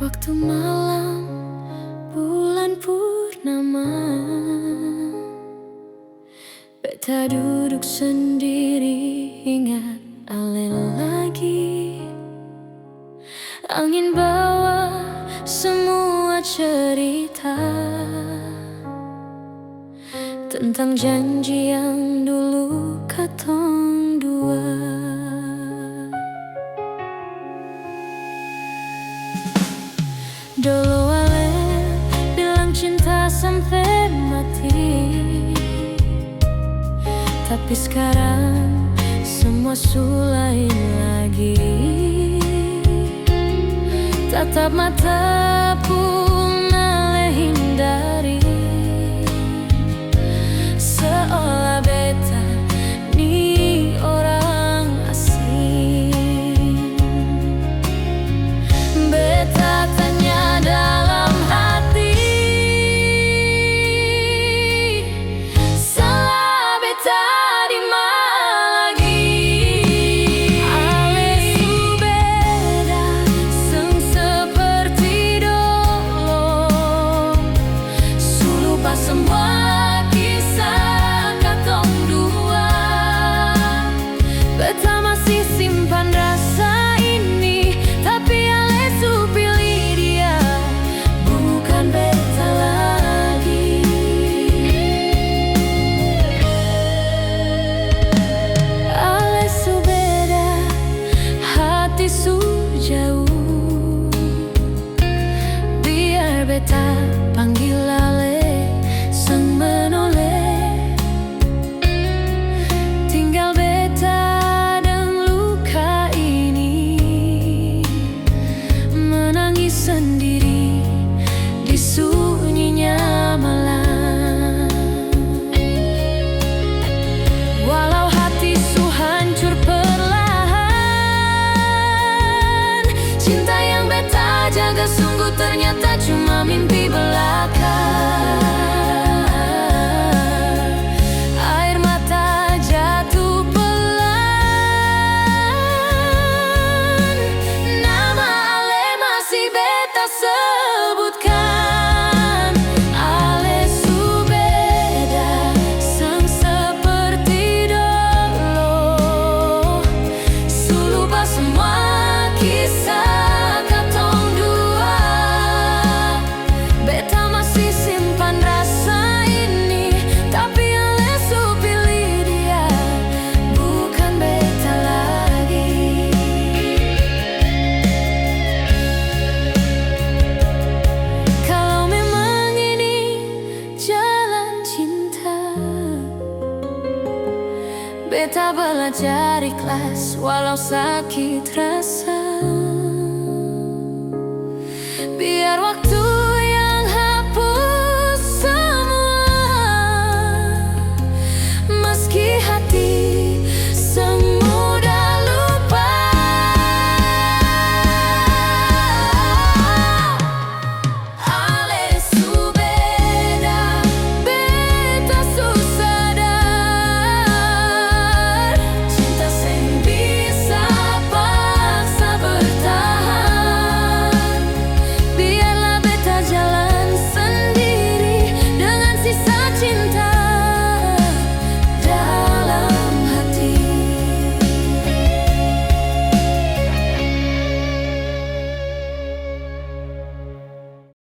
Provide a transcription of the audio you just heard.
Waktu malam bulan purnama, beta duduk sendiri ingat Ale lagi. Angin bawa semua cerita tentang janji yang dulu katong dua. Dulu Ale bilang cinta sampai mati, tapi sekarang semua sulain lagi. Tatap mata pun Ale hindari, seolah beta ni orang asing. Beta tanya dalam hati, salah beta di mana lagi? Ale su beda, seng seperti dulu. Su lupa semua kisah katong dua. Beta masih simpan rasa ini, tapi Ale su pilih dia, bukan beta lagi. Ale su beda, hati su jauh. Biar beta panggil Ale sang menoleh. Tinggal beta dan luka ini, menangis sendiri di sunyinya malam. Walau hati su hancur perlahan, cinta yang beta jaga sungguh ternyata cuma mimpi belaka. Air mata jatuh pelan, nama Ale masih beta sebutkan. Ale su beda, seng seperti dulu. Su lupa semua kisah katong dua. Beta masih simpan rasa ini, tapi Ale su pilih dia, bukan beta lagi. Kalau memang ini jalan cinta, beta belajar ikhlas walau sakit rasa.